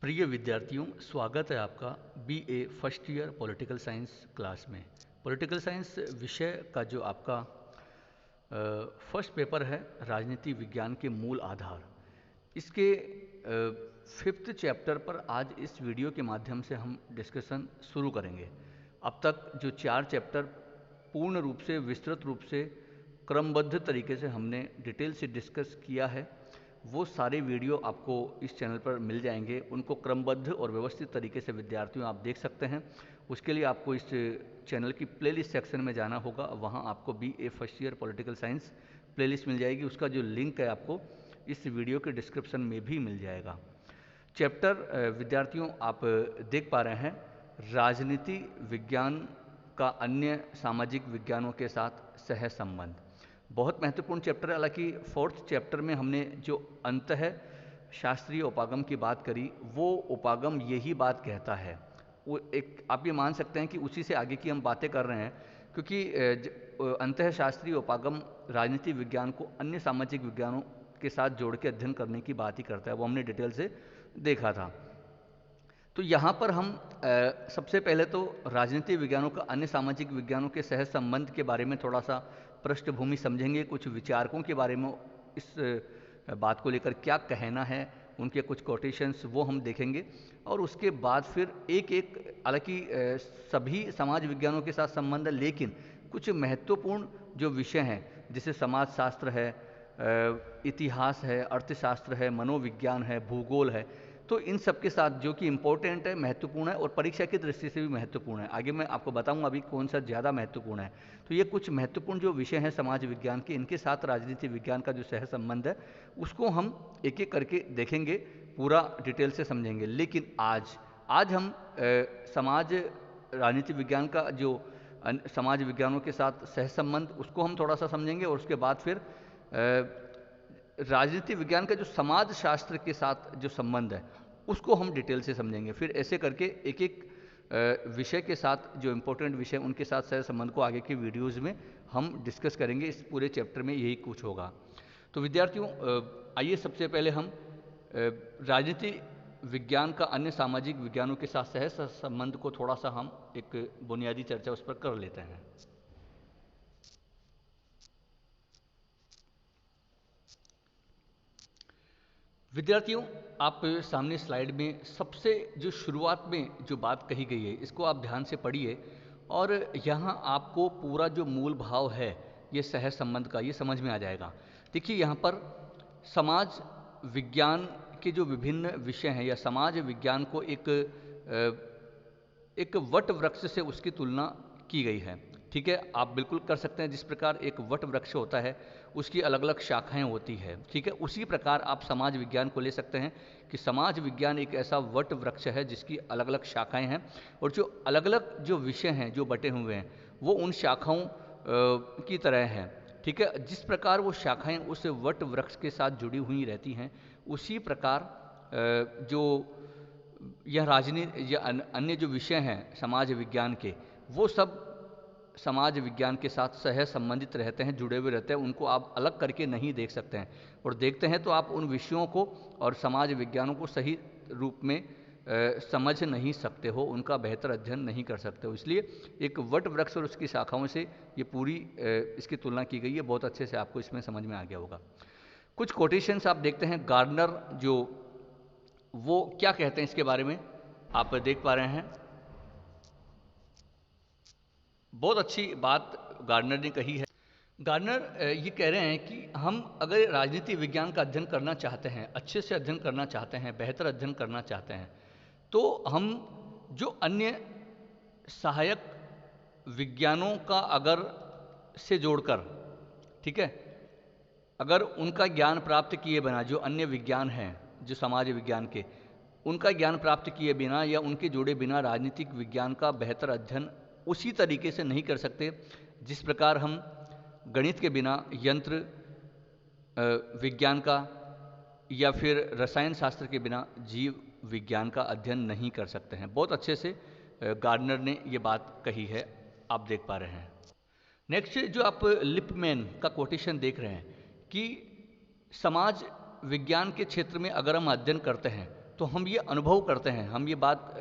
प्रिय विद्यार्थियों, स्वागत है आपका BA first year political science class में। पॉलिटिकल साइंस विषय का जो आपका फर्स्ट पेपर है, राजनीति विज्ञान के मूल आधार, इसके फिफ्थ चैप्टर पर आज इस वीडियो के माध्यम से हम डिस्कशन शुरू करेंगे। अब तक जो 4 चैप्टर पूर्ण रूप से, विस्तृत रूप से, क्रमबद्ध तरीके से हमने डिटेल से डिस्कस किया है, वो सारे वीडियो आपको इस चैनल पर मिल जाएंगे। उनको क्रमबद्ध और व्यवस्थित तरीके से विद्यार्थियों आप देख सकते हैं। उसके लिए आपको इस चैनल की प्लेलिस्ट सेक्शन में जाना होगा। वहाँ आपको BA first year political science playlist मिल जाएगी। उसका जो लिंक है आपको इस वीडियो के डिस्क्रिप्शन में भी मिल जाएगा। चैप्टर विद्यार्थियों आप देख पा रहे हैं, राजनीति विज्ञान का अन्य सामाजिक विज्ञानों के साथ सह संबंध। बहुत महत्वपूर्ण चैप्टर है। हालांकि फोर्थ चैप्टर में हमने जो अंतः शास्त्रीय उपागम की बात करी, वो उपागम यही बात कहता है। वो एक आप ये मान सकते हैं कि उसी से आगे की हम बातें कर रहे हैं, क्योंकि अंतः शास्त्रीय उपागम राजनीति विज्ञान को अन्य सामाजिक विज्ञानों के साथ जोड़ के अध्ययन करने की बात ही करता है। वो हमने डिटेल से देखा था। तो यहाँ पर हम सबसे पहले तो राजनीतिक विज्ञानों का अन्य सामाजिक विज्ञानों के सह संबंध के बारे में थोड़ा सा पृष्ठभूमि समझेंगे। कुछ विचारकों के बारे में इस बात को लेकर क्या कहना है, उनके कुछ कोटेशंस वो हम देखेंगे। और उसके बाद फिर एक एक, हालांकि सभी समाज विज्ञानों के साथ संबंध है, लेकिन कुछ महत्वपूर्ण जो विषय हैं, जैसे समाजशास्त्र है, इतिहास है, अर्थशास्त्र है, मनोविज्ञान है, भूगोल है, तो इन सब के साथ जो कि इम्पोर्टेंट है, महत्वपूर्ण है और परीक्षा की दृष्टि से भी महत्वपूर्ण है। आगे मैं आपको बताऊंगा अभी कौन सा ज़्यादा महत्वपूर्ण है। तो ये कुछ महत्वपूर्ण जो विषय हैं समाज विज्ञान के, इनके साथ राजनीति विज्ञान का जो सह संबंध है, उसको हम एक एक करके देखेंगे, पूरा डिटेल से समझेंगे। लेकिन आज हम समाज राजनीति विज्ञान का जो समाज विज्ञानों के साथ सह संबंध, उसको हम थोड़ा सा समझेंगे। और उसके बाद फिर राजनीति विज्ञान का जो समाज शास्त्र के साथ जो संबंध है, उसको हम डिटेल से समझेंगे। फिर ऐसे करके एक एक विषय के साथ, जो इम्पोर्टेंट विषय, उनके साथ सह संबंध को आगे की वीडियोज़ में हम डिस्कस करेंगे। इस पूरे चैप्टर में यही कुछ होगा। तो विद्यार्थियों, आइए सबसे पहले हम राजनीति विज्ञान का अन्य सामाजिक विज्ञानों के साथ सह संबंध को थोड़ा सा हम एक बुनियादी चर्चा उस पर कर लेते हैं। विद्यार्थियों, आप सामने स्लाइड में सबसे जो शुरुआत में जो बात कही गई है, इसको आप ध्यान से पढ़िए और यहाँ आपको पूरा जो मूल भाव है ये सह संबंध का, ये समझ में आ जाएगा। देखिए, यहाँ पर समाज विज्ञान के जो विभिन्न विषय हैं, या समाज विज्ञान को एक वट वृक्ष से उसकी तुलना की गई है। ठीक है, आप बिल्कुल कर सकते हैं। जिस प्रकार एक वट वृक्ष होता है, उसकी अलग अलग शाखाएं होती है, ठीक है, उसी प्रकार आप समाज विज्ञान को ले सकते हैं कि समाज विज्ञान एक ऐसा वट वृक्ष है जिसकी अलग अलग शाखाएं हैं, और जो अलग अलग जो विषय हैं जो बटे हुए हैं, वो उन शाखाओं की तरह हैं। ठीक है, जिस प्रकार वो शाखाएं उस वट वृक्ष के साथ जुड़ी हुई रहती हैं, उसी प्रकार जो यह राजनीति या अन्य जो विषय हैं समाज विज्ञान के, वो सब समाज विज्ञान के साथ सह संबंधित रहते हैं, जुड़े हुए रहते हैं। उनको आप अलग करके नहीं देख सकते हैं, और देखते हैं तो आप उन विषयों को और समाज विज्ञानों को सही रूप में समझ नहीं सकते हो, उनका बेहतर अध्ययन नहीं कर सकते हो। इसलिए एक वट वृक्ष और उसकी शाखाओं से ये पूरी इसकी तुलना की गई है। बहुत अच्छे से आपको इसमें समझ में आ गया होगा। कुछ कोटेशंस आप देखते हैं, गार्डनर जो वो क्या कहते हैं इसके बारे में आप देख पा रहे हैं। बहुत अच्छी बात गार्डनर ने कही है। गार्डनर ये कह रहे हैं कि हम अगर राजनीति विज्ञान का अध्ययन करना चाहते हैं, अच्छे से अध्ययन करना चाहते हैं, बेहतर अध्ययन करना चाहते हैं, तो हम जो अन्य सहायक विज्ञानों का अगर से जोड़कर, ठीक है, अगर उनका ज्ञान प्राप्त किए बिना, जो अन्य विज्ञान हैं जो समाज विज्ञान के, उनका ज्ञान प्राप्त किए बिना या उनके जोड़े बिना राजनीतिक विज्ञान का बेहतर अध्ययन उसी तरीके से नहीं कर सकते जिस प्रकार हम गणित के बिना यंत्र विज्ञान का या फिर रसायन शास्त्र के बिना जीव विज्ञान का अध्ययन नहीं कर सकते हैं। बहुत अच्छे से गार्डनर ने ये बात कही है, आप देख पा रहे हैं। नेक्स्ट जो आप लिपमैन का कोटेशन देख रहे हैं कि समाज विज्ञान के क्षेत्र में अगर हम अध्ययन करते हैं तो हम ये अनुभव करते हैं, हम ये बात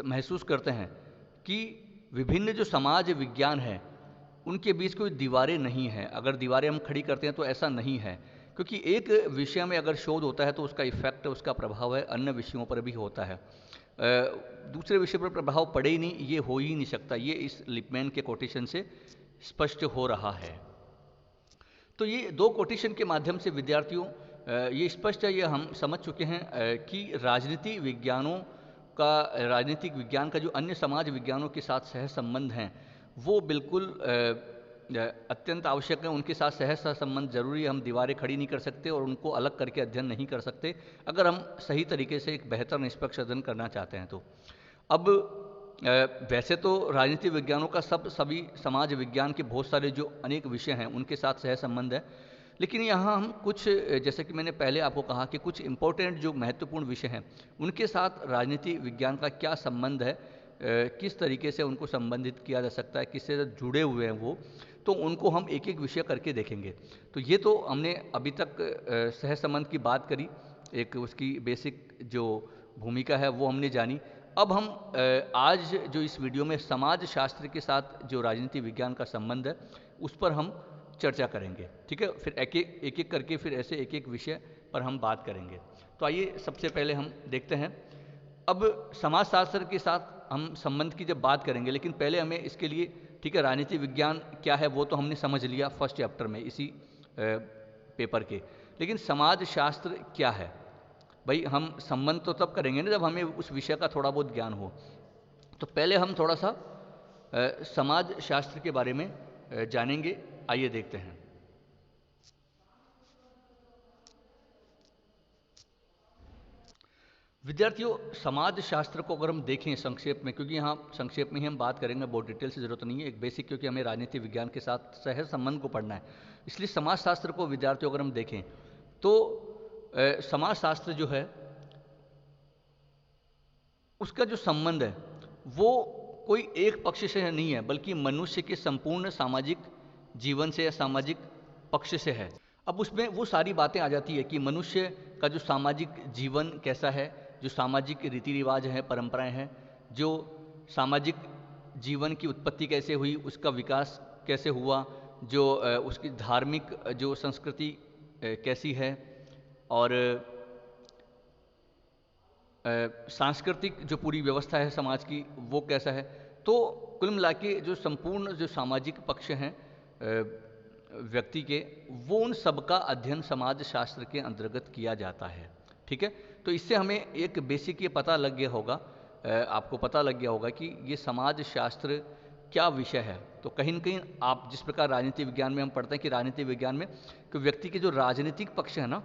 महसूस करते हैं कि विभिन्न जो समाज विज्ञान है उनके बीच कोई दीवारें नहीं हैं। अगर दीवारें हम खड़ी करते हैं तो ऐसा नहीं है, क्योंकि एक विषय में अगर शोध होता है तो उसका इफेक्ट, उसका प्रभाव है अन्य विषयों पर भी होता है। दूसरे विषय पर प्रभाव पड़े ही नहीं, ये हो ही नहीं सकता। ये इस लिपमैन के कोटेशन से स्पष्ट हो रहा है। तो ये दो कोटेशन के माध्यम से विद्यार्थियों ये स्पष्ट है, ये हम समझ चुके हैं कि राजनीतिक विज्ञान का जो अन्य समाज विज्ञानों के साथ सह संबंध हैं वो बिल्कुल अत्यंत आवश्यक है। उनके साथ सहज संबंध जरूरी है। हम दीवारें खड़ी नहीं कर सकते और उनको अलग करके अध्ययन नहीं कर सकते अगर हम सही तरीके से एक बेहतर निष्पक्ष अध्ययन करना चाहते हैं तो। अब वैसे तो राजनीतिक विज्ञानों का सभी समाज विज्ञान के बहुत सारे जो अनेक विषय हैं उनके साथ सह संबंध है, लेकिन यहाँ हम कुछ, जैसे कि मैंने पहले आपको कहा कि कुछ इम्पोर्टेंट जो महत्वपूर्ण विषय हैं उनके साथ राजनीति विज्ञान का क्या संबंध है, किस तरीके से उनको संबंधित किया जा सकता है, किससे जुड़े हुए हैं वो, तो उनको हम एक एक विषय करके देखेंगे। तो ये तो हमने अभी तक सह संबंध की बात करी, एक उसकी बेसिक जो भूमिका है वो हमने जानी। अब हम आज जो इस वीडियो में समाज शास्त्र के साथ जो राजनीति विज्ञान का संबंध है उस पर हम चर्चा करेंगे, ठीक है। फिर एक एक करके फिर ऐसे एक एक विषय पर हम बात करेंगे। तो आइए सबसे पहले हम देखते हैं। अब समाजशास्त्र के साथ हम संबंध की जब बात करेंगे, लेकिन पहले हमें इसके लिए, ठीक है, राजनीति विज्ञान क्या है वो तो हमने समझ लिया फर्स्ट चैप्टर में इसी पेपर के, लेकिन समाज शास्त्र क्या है भाई, हम संबंध तो तब करेंगे ना जब हमें उस विषय का थोड़ा बहुत ज्ञान हो। तो पहले हम थोड़ा सा समाज शास्त्र के बारे में जानेंगे। आइए देखते हैं। विद्यार्थियों, समाज शास्त्र को अगर हम देखें संक्षेप में, क्योंकि यहाँ संक्षेप में ही हम बात करेंगे, बहुत डिटेल से जरूरत नहीं है, एक बेसिक, क्योंकि हमें राजनीति विज्ञान के साथ सहज संबंध को पढ़ना है, इसलिए समाज शास्त्र को विद्यार्थियों अगर हम देखें तो समाज शास्त्र जो है उसका जो संबंध है वो कोई एक पक्ष से नहीं है, बल्कि मनुष्य के संपूर्ण सामाजिक जीवन से या सामाजिक पक्ष से है। अब उसमें वो सारी बातें आ जाती है कि मनुष्य का जो सामाजिक जीवन कैसा है, जो सामाजिक रीति रिवाज हैं, परंपराएं हैं, जो सामाजिक जीवन की उत्पत्ति कैसे हुई, उसका विकास कैसे हुआ, जो उसकी धार्मिक जो संस्कृति कैसी है, और सांस्कृतिक जो पूरी व्यवस्था है समाज की वो कैसा है। तो कुल मिला के जो संपूर्ण जो सामाजिक पक्ष हैं व्यक्ति के, वो उन सब का अध्ययन समाज शास्त्र के अंतर्गत किया जाता है, ठीक है। तो इससे हमें एक बेसिक ये पता लग गया होगा, आपको पता लग गया होगा कि ये समाज शास्त्र क्या विषय है। तो कहीं न कहीं आप जिस प्रकार राजनीति विज्ञान में हम पढ़ते हैं कि राजनीति विज्ञान में कि व्यक्ति के जो राजनीतिक पक्ष है ना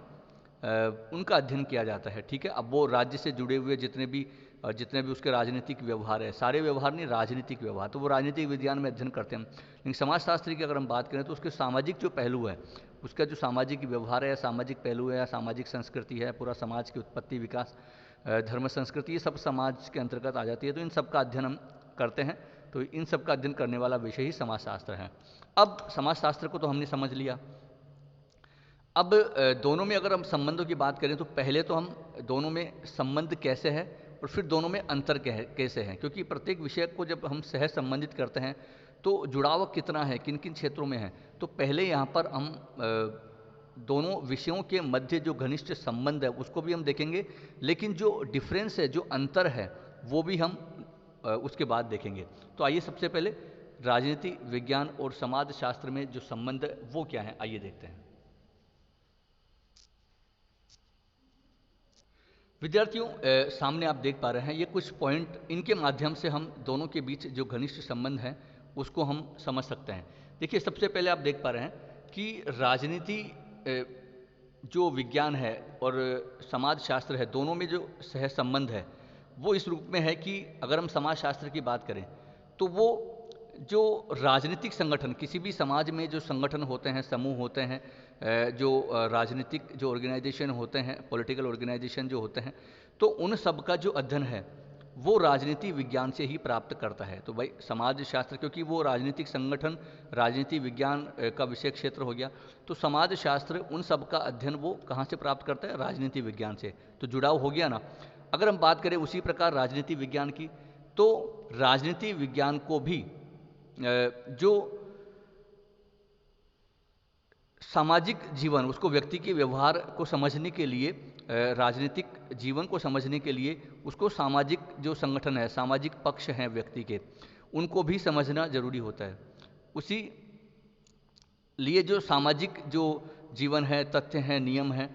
उनका अध्ययन किया जाता है, ठीक है। अब वो राज्य से जुड़े हुए जितने भी उसके राजनीतिक व्यवहार है, सारे व्यवहार नहीं, राजनीतिक व्यवहार, तो वो राजनीतिक विज्ञान में अध्ययन करते हैं। लेकिन समाजशास्त्र की अगर हम बात करें तो उसके सामाजिक जो पहलू है, उसका जो सामाजिक व्यवहार है, सामाजिक पहलू है, सामाजिक संस्कृति है, पूरा समाज की उत्पत्ति, विकास, धर्म, संस्कृति, ये सब समाज के अंतर्गत आ जाती है। तो इन सब का अध्ययन हम करते हैं। तो इन सब का अध्ययन करने वाला विषय ही समाजशास्त्र है। अब समाजशास्त्र को तो हमने समझ लिया। अब दोनों में अगर हम संबंधों की बात करें तो पहले तो हम दोनों में संबंध कैसे है और फिर दोनों में अंतर कैसे है, क्योंकि प्रत्येक विषय को जब हम सह संबंधित करते हैं तो जुड़ाव कितना है, किन किन क्षेत्रों में है। तो पहले यहाँ पर हम दोनों विषयों के मध्य जो घनिष्ठ संबंध है उसको भी हम देखेंगे, लेकिन जो डिफरेंस है, जो अंतर है, वो भी हम उसके बाद देखेंगे। तो आइए सबसे पहले राजनीति विज्ञान और समाज शास्त्र में जो संबंध है वो क्या है, आइए देखते हैं। विद्यार्थियों, सामने आप देख पा रहे हैं ये कुछ पॉइंट, इनके माध्यम से हम दोनों के बीच जो घनिष्ठ संबंध है उसको हम समझ सकते हैं। देखिए, सबसे पहले आप देख पा रहे हैं कि राजनीति जो विज्ञान है और समाज शास्त्र है, दोनों में जो सह संबंध है वो इस रूप में है कि अगर हम समाज शास्त्र की बात करें तो वो जो राजनीतिक संगठन, किसी भी समाज में जो संगठन होते हैं, समूह होते हैं, जो राजनीतिक जो ऑर्गेनाइजेशन होते हैं, पॉलिटिकल ऑर्गेनाइजेशन जो होते हैं, तो उन सब का जो अध्ययन है वो राजनीति विज्ञान से ही प्राप्त करता है। तो भाई समाज शास्त्र, क्योंकि वो राजनीतिक संगठन राजनीति विज्ञान का विषय क्षेत्र हो गया, तो समाज शास्त्र उन सब का अध्ययन वो कहाँ से प्राप्त करता है? राजनीति विज्ञान से। तो जुड़ाव हो गया ना। अगर हम बात करें उसी प्रकार राजनीति विज्ञान की, तो राजनीति विज्ञान को भी जो सामाजिक जीवन, उसको व्यक्ति के व्यवहार को समझने के लिए, राजनीतिक जीवन को समझने के लिए उसको सामाजिक जो संगठन है, सामाजिक पक्ष हैं व्यक्ति के, उनको भी समझना जरूरी होता है। उसी लिए जो सामाजिक जो जीवन है, तथ्य हैं, नियम हैं,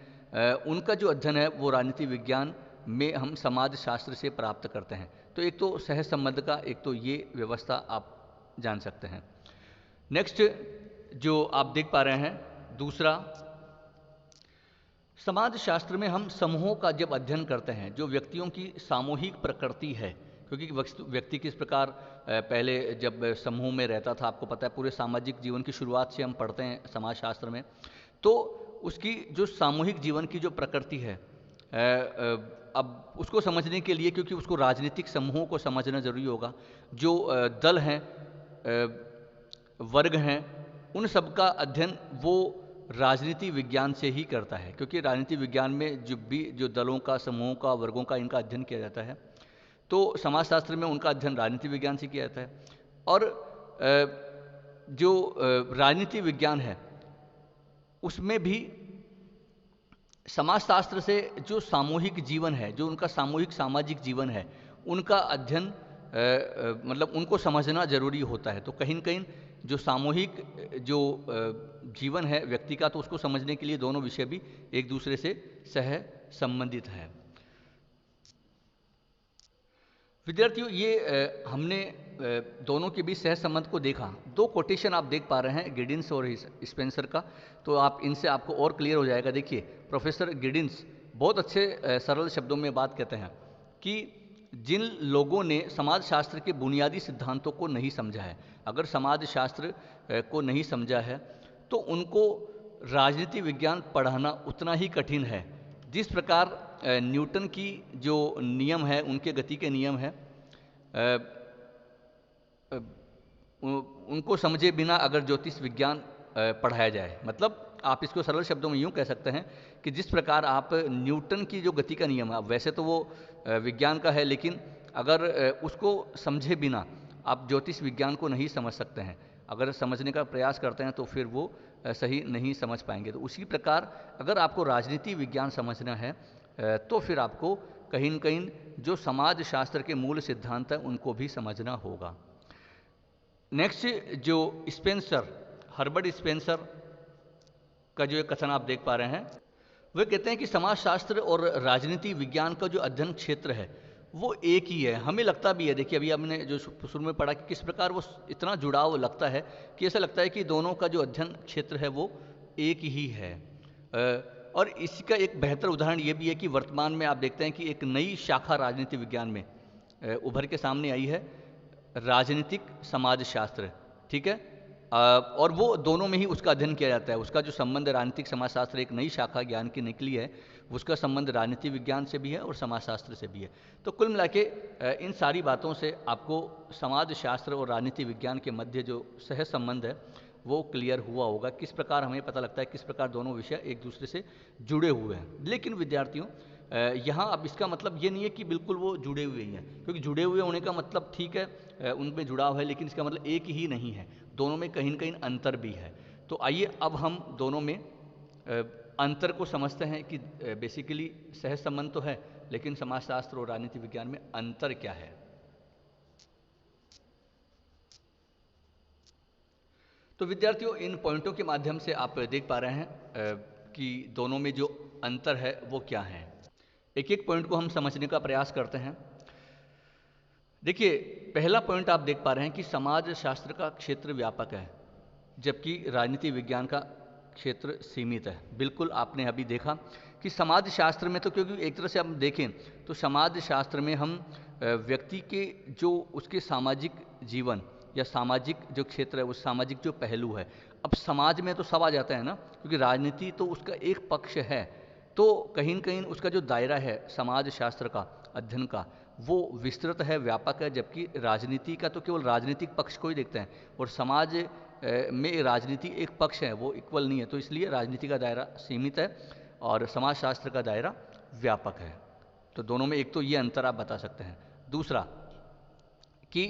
उनका जो अध्ययन है वो राजनीति विज्ञान में हम समाज शास्त्र से प्राप्त करते हैं। तो एक तो सहज संबंध का, एक तो ये व्यवस्था आप जान सकते हैं। नेक्स्ट जो आप देख पा रहे हैं, दूसरा, समाज शास्त्र में हम समूहों का जब अध्ययन करते हैं, जो व्यक्तियों की सामूहिक प्रकृति है, क्योंकि व्यक्ति किस प्रकार पहले जब समूह में रहता था, आपको पता है पूरे सामाजिक जीवन की शुरुआत से हम पढ़ते हैं समाज शास्त्र में, तो उसकी जो सामूहिक जीवन की जो प्रकृति है, अब उसको समझने के लिए, क्योंकि उसको राजनीतिक समूहों को समझना जरूरी होगा, जो दल हैं, वर्ग हैं, उन सब का अध्ययन वो राजनीति विज्ञान से ही करता है। क्योंकि राजनीति विज्ञान में जो दलों का, समूहों का, वर्गों का, इनका अध्ययन किया जाता है, तो समाजशास्त्र में उनका अध्ययन राजनीति विज्ञान से किया जाता है। और जो राजनीति विज्ञान है उसमें भी समाजशास्त्र से जो सामूहिक जीवन है, जो उनका सामूहिक सामाजिक जीवन है, उनका अध्ययन मतलब उनको समझना जरूरी होता है। तो कहीं न कहीं जो सामूहिक जो जीवन है व्यक्ति का, तो उसको समझने के लिए दोनों विषय भी एक दूसरे से सह संबंधित है। विद्यार्थियों, ये हमने दोनों के बीच सह संबंध को देखा। दो कोटेशन आप देख पा रहे हैं, गिडिन्स और स्पेंसर का, तो आप इनसे आपको और क्लियर हो जाएगा। देखिए, प्रोफेसर गिडिन्स बहुत अच्छे सरल शब्दों में बात कहते हैं कि जिन लोगों ने समाजशास्त्र के बुनियादी सिद्धांतों को नहीं समझा है, अगर समाजशास्त्र को नहीं समझा है, तो उनको राजनीति विज्ञान पढ़ाना उतना ही कठिन है जिस प्रकार न्यूटन की जो नियम है, उनके गति के नियम है, उनको समझे बिना अगर ज्योतिष विज्ञान पढ़ाया जाए, मतलब आप इसको सरल शब्दों में यूँ कह सकते हैं कि जिस प्रकार आप न्यूटन की जो गति का नियम है, वैसे तो वो विज्ञान का है, लेकिन अगर उसको समझे बिना आप ज्योतिष विज्ञान को नहीं समझ सकते हैं। अगर समझने का प्रयास करते हैं तो फिर वो सही नहीं समझ पाएंगे। तो उसी प्रकार अगर आपको राजनीति विज्ञान समझना है तो फिर आपको कहीं न कहीं जो समाज शास्त्र के मूल सिद्धांत हैं उनको भी समझना होगा। नेक्स्ट, जो स्पेंसर, हर्बर्ट स्पेंसर का जो एक कथन आप देख पा रहे हैं, वे कहते हैं कि समाजशास्त्र और राजनीति विज्ञान का जो अध्ययन क्षेत्र है वो एक ही है। हमें लगता भी है, देखिए अभी हमने जो शुरू में पढ़ा कि किस प्रकार वो इतना जुड़ाव लगता है कि ऐसा लगता है कि दोनों का जो अध्ययन क्षेत्र है वो एक ही है। और इसका एक बेहतर उदाहरण ये भी है कि वर्तमान में आप देखते हैं कि एक नई शाखा राजनीति विज्ञान में उभर के सामने आई है, राजनीतिक समाजशास्त्र, ठीक है। और वो दोनों में ही उसका अध्ययन किया जाता है। उसका जो संबंध राजनीतिक समाजशास्त्र, एक नई शाखा ज्ञान की निकली है, उसका संबंध राजनीति विज्ञान से भी है और समाजशास्त्र से भी है। तो कुल मिला के इन सारी बातों से आपको समाजशास्त्र और राजनीति विज्ञान के मध्य जो सह संबंध है वो क्लियर हुआ होगा। किस प्रकार हमें पता लगता है किस प्रकार दोनों विषय एक दूसरे से जुड़े हुए हैं। लेकिन विद्यार्थियों, यहाँ अब इसका मतलब ये नहीं है कि बिल्कुल वो जुड़े हुए ही हैं, क्योंकि जुड़े हुए होने का मतलब ठीक है, उनमें जुड़ाव है, लेकिन इसका मतलब एक ही नहीं है, दोनों में कहीं न कहीं अंतर भी है। तो आइए अब हम दोनों में अंतर को समझते हैं कि बेसिकली सहज संबंध तो है, लेकिन समाजशास्त्र और राजनीति विज्ञान में अंतर क्या है। तो विद्यार्थियों, इन पॉइंटों के माध्यम से आप देख पा रहे हैं कि दोनों में जो अंतर है वो क्या है। एक एक पॉइंट को हम समझने का प्रयास करते हैं। देखिए, पहला पॉइंट आप देख पा रहे हैं कि समाजशास्त्र का क्षेत्र व्यापक है, जबकि राजनीति विज्ञान का क्षेत्र सीमित है। बिल्कुल आपने अभी देखा कि समाजशास्त्र में तो, क्योंकि एक तरह से हम देखें तो समाजशास्त्र में हम व्यक्ति के जो उसके सामाजिक जीवन या सामाजिक जो क्षेत्र है, उस सामाजिक जो पहलू है, अब समाज में तो सब आ जाता है ना, क्योंकि राजनीति तो उसका एक पक्ष है, तो कहीं न कहीं उसका जो दायरा है समाज शास्त्र का अध्ययन का, वो विस्तृत है, व्यापक है, जबकि राजनीति का तो केवल राजनीतिक पक्ष को ही देखते हैं और समाज में राजनीति एक पक्ष है, वो इक्वल नहीं है। तो इसलिए राजनीति का दायरा सीमित है और समाजशास्त्र का दायरा व्यापक है। तो दोनों में एक तो ये अंतर आप बता सकते हैं। दूसरा कि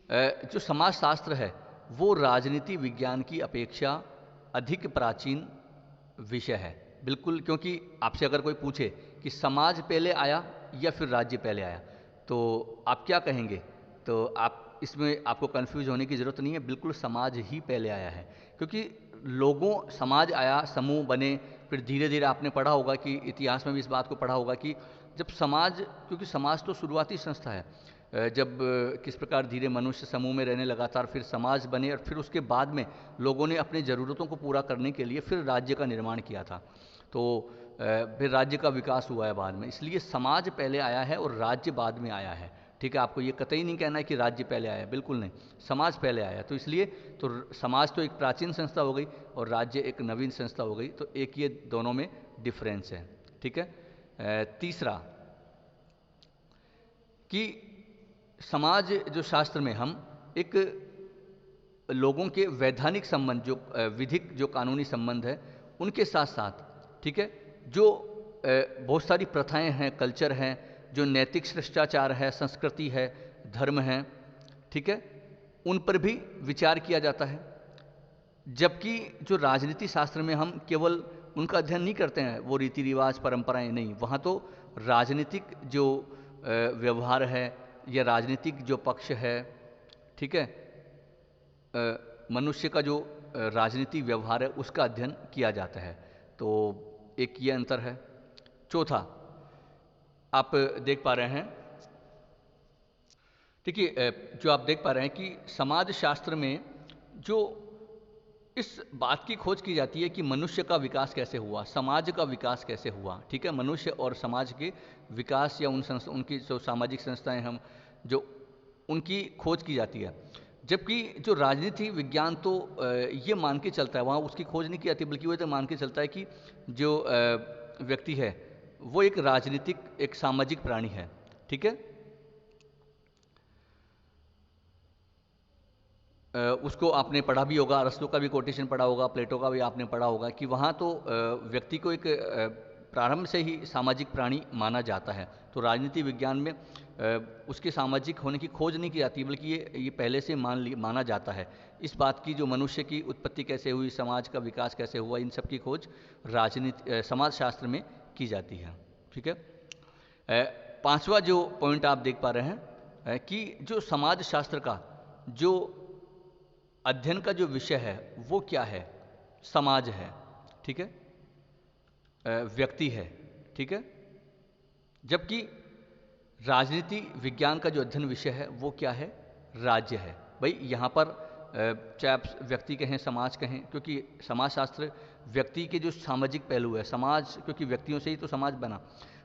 जो समाजशास्त्र है वो राजनीति विज्ञान की अपेक्षा अधिक प्राचीन विषय है, बिल्कुल। क्योंकि आपसे अगर कोई पूछे कि समाज पहले आया या फिर राज्य पहले आया, तो आप क्या कहेंगे? तो आप इसमें आपको कंफ्यूज होने की ज़रूरत नहीं है, बिल्कुल समाज ही पहले आया है। क्योंकि समाज आया, समूह बने, फिर धीरे धीरे आपने पढ़ा होगा कि इतिहास में भी इस बात को पढ़ा होगा कि जब समाज, क्योंकि समाज तो शुरुआती संस्था है, जब किस प्रकार धीरे मनुष्य समूह में रहने लगातार, फिर समाज बने और फिर उसके बाद में लोगों ने अपनी ज़रूरतों को पूरा करने के लिए फिर राज्य का निर्माण किया था। तो फिर राज्य का विकास हुआ है बाद में, इसलिए समाज पहले आया है और राज्य बाद में आया है। ठीक है, आपको ये कतई नहीं कहना है कि राज्य पहले आया है, बिल्कुल नहीं, समाज पहले आया। तो इसलिए तो समाज तो एक प्राचीन संस्था हो गई और राज्य एक नवीन संस्था हो गई। तो एक ये दोनों में डिफरेंस है। ठीक है। तीसरा कि समाज जो शास्त्र में हम एक लोगों के वैधानिक संबंध, जो विधिक जो कानूनी संबंध है उनके साथ साथ, ठीक है, जो बहुत सारी प्रथाएं हैं, कल्चर हैं, जो नैतिक शिष्टाचार है, संस्कृति है, धर्म है, ठीक है, उन पर भी विचार किया जाता है। जबकि जो राजनीति शास्त्र में हम केवल उनका अध्ययन नहीं करते हैं, वो रीति रिवाज परंपराएं नहीं, वहाँ तो राजनीतिक जो व्यवहार है या राजनीतिक जो पक्ष है, ठीक है, मनुष्य का जो राजनीतिक व्यवहार है उसका अध्ययन किया जाता है। तो एक ये अंतर है। चौथा, आप देख पा रहे हैं, देखिए जो आप देख पा रहे हैं कि समाज शास्त्र में जो इस बात की खोज की जाती है कि मनुष्य का विकास कैसे हुआ, समाज का विकास कैसे हुआ, ठीक है, मनुष्य और समाज के विकास या उनकी जो सामाजिक संस्थाएं हम जो उनकी खोज की जाती है। जबकि जो राजनीति विज्ञान तो ये मान के चलता है, वहाँ उसकी खोज नहीं की जाती, बल्कि वो तो मान के चलता है कि जो व्यक्ति है वो एक राजनीतिक, एक सामाजिक प्राणी है। ठीक है, उसको आपने पढ़ा भी होगा, अरस्तु का भी कोटेशन पढ़ा होगा, प्लेटो का भी आपने पढ़ा होगा कि वहाँ तो व्यक्ति को एक प्रारंभ से ही सामाजिक प्राणी माना जाता है। तो राजनीति विज्ञान में उसके सामाजिक होने की खोज नहीं की जाती, बल्कि ये पहले से माना जाता है। इस बात की, जो मनुष्य की उत्पत्ति कैसे हुई, समाज का विकास कैसे हुआ, इन सब की खोज समाजशास्त्र में की जाती है। ठीक है। पांचवा जो पॉइंट आप देख पा रहे हैं कि जो समाजशास्त्र का जो अध्ययन का जो विषय है वो क्या है? समाज है, ठीक है, व्यक्ति है, ठीक है। जबकि राजनीति विज्ञान का जो अध्ययन विषय है वो क्या है? राज्य है। भाई यहाँ पर चाहे आप व्यक्ति कहें, समाज कहें, क्योंकि समाजशास्त्र व्यक्ति के जो सामाजिक पहलू है, समाज, क्योंकि व्यक्तियों से ही तो समाज बना,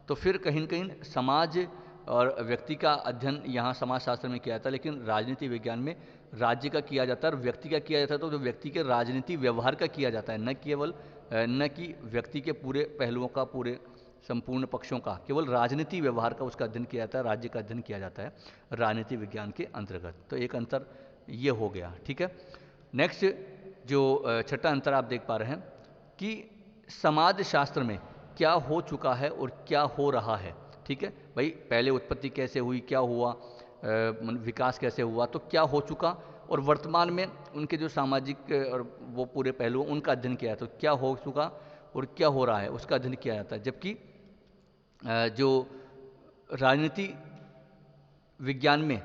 तो फिर कहीं न कहीं समाज और व्यक्ति का अध्ययन यहाँ समाजशास्त्र में किया जाता है। लेकिन राजनीति विज्ञान में राज्य का किया जाता है और व्यक्ति का किया जाता है। तो व्यक्ति के राजनीति व्यवहार का किया जाता है, न कि व्यक्ति के पूरे पहलुओं का, पूरे संपूर्ण पक्षों का, केवल राजनीति व्यवहार का उसका अध्ययन किया जाता है, राज्य का अध्ययन किया जाता है राजनीति विज्ञान के अंतर्गत। तो एक अंतर ये हो गया। ठीक है। नेक्स्ट जो छठा अंतर आप देख पा रहे हैं कि समाजशास्त्र में क्या हो चुका है और क्या हो रहा है। ठीक है भाई, पहले उत्पत्ति कैसे हुई, क्या हुआ, विकास कैसे हुआ, तो क्या हो चुका, और वर्तमान में उनके जो सामाजिक और वो पूरे पहलू उनका अध्ययन किया, तो क्या हो चुका और क्या हो रहा है उसका अध्ययन किया जाता है। जबकि जो राजनीति विज्ञान में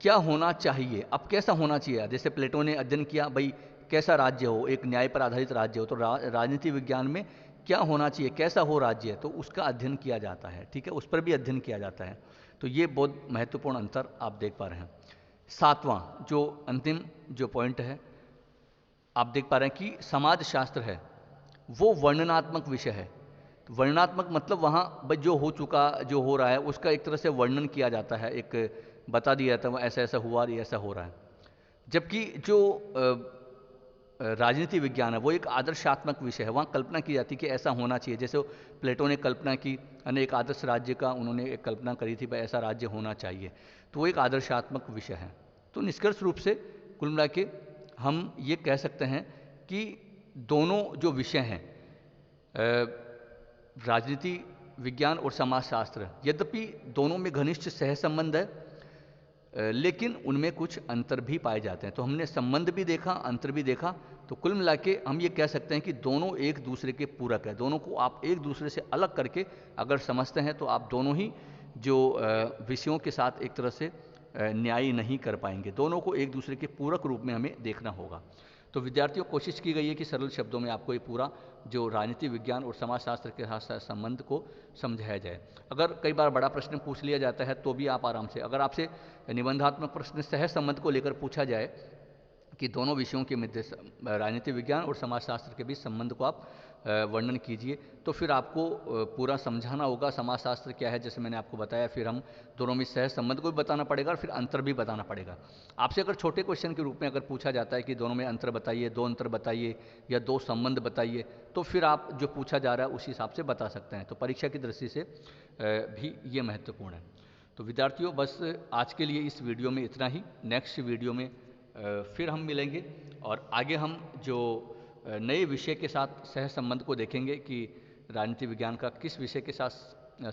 क्या होना चाहिए, अब कैसा होना चाहिए, जैसे प्लेटो ने अध्ययन किया भाई कैसा राज्य हो, एक न्याय पर आधारित राज्य हो, तो राजनीति विज्ञान में क्या होना चाहिए, कैसा हो राज्य, तो उसका अध्ययन किया जाता है। ठीक है, उस पर भी अध्ययन किया जाता है। तो ये बहुत महत्वपूर्ण अंतर आप देख पा रहे हैं। सातवां जो अंतिम जो पॉइंट है आप देख पा रहे हैं कि समाजशास्त्र है वो वर्णनात्मक विषय है। तो वर्णनात्मक मतलब वहाँ भाई जो हो चुका, जो हो रहा है, उसका एक तरह से वर्णन किया जाता है, एक बता दिया जाता है ऐसा ऐसा हुआ और ऐसा हो रहा है। जबकि जो राजनीति विज्ञान है वो एक आदर्शात्मक विषय है। वहाँ कल्पना की जाती है कि ऐसा होना चाहिए, जैसे प्लेटो ने कल्पना की, यानी एक आदर्श राज्य का उन्होंने एक कल्पना करी थी, भाई ऐसा राज्य होना चाहिए। तो वो एक आदर्शात्मक विषय है। तो निष्कर्ष रूप से कुल मिला के हम ये कह सकते हैं कि दोनों जो विषय हैं, राजनीति विज्ञान और समाजशास्त्र, यद्यपि दोनों में घनिष्ठ सह संबंध है, लेकिन उनमें कुछ अंतर भी पाए जाते हैं। तो हमने संबंध भी देखा, अंतर भी देखा। तो कुल मिला के हम ये कह सकते हैं कि दोनों एक दूसरे के पूरक है। दोनों को आप एक दूसरे से अलग करके अगर समझते हैं तो आप दोनों ही जो विषयों के साथ एक तरह से न्याय नहीं कर पाएंगे। दोनों को एक दूसरे के पूरक रूप में हमें देखना होगा। तो विद्यार्थियों, कोशिश की गई है कि सरल शब्दों में आपको ये पूरा जो राजनीति विज्ञान और समाजशास्त्र के साथ संबंध को समझाया जाए। अगर कई बार बड़ा प्रश्न पूछ लिया जाता है तो भी आप आराम से, अगर आपसे निबंधात्मक प्रश्न सह संबंध को लेकर पूछा जाए कि दोनों विषयों के मध्य, राजनीति विज्ञान और समाजशास्त्र के बीच संबंध को आप वर्णन कीजिए, तो फिर आपको पूरा समझाना होगा समाजशास्त्र क्या है, जैसे मैंने आपको बताया। फिर हम दोनों में सह संबंध को भी बताना पड़ेगा और फिर अंतर भी बताना पड़ेगा। आपसे अगर छोटे क्वेश्चन के रूप में अगर पूछा जाता है कि दोनों में अंतर बताइए, दो अंतर बताइए या दो संबंध बताइए, तो फिर आप जो पूछा जा रहा है उस हिसाब से बता सकते हैं। तो परीक्षा की दृष्टि से भी ये महत्वपूर्ण है। तो विद्यार्थियों, बस आज के लिए इस वीडियो में इतना ही। नेक्स्ट वीडियो में फिर हम मिलेंगे और आगे हम जो नए विषय के साथ सह संबंध को देखेंगे कि राजनीति विज्ञान का किस विषय के साथ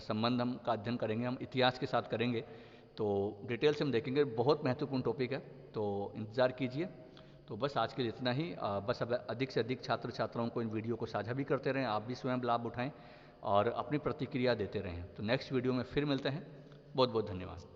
संबंध हम का अध्ययन करेंगे, हम इतिहास के साथ करेंगे। तो डिटेल से हम देखेंगे, बहुत महत्वपूर्ण टॉपिक है, तो इंतज़ार कीजिए। तो बस आज के लिए इतना ही। बस अब अधिक से अधिक छात्र छात्राओं को इन वीडियो को साझा भी करते रहें, आप भी स्वयं लाभ उठाएं और अपनी प्रतिक्रिया देते रहें। तो नेक्स्ट वीडियो में फिर मिलते हैं। बहुत बहुत धन्यवाद।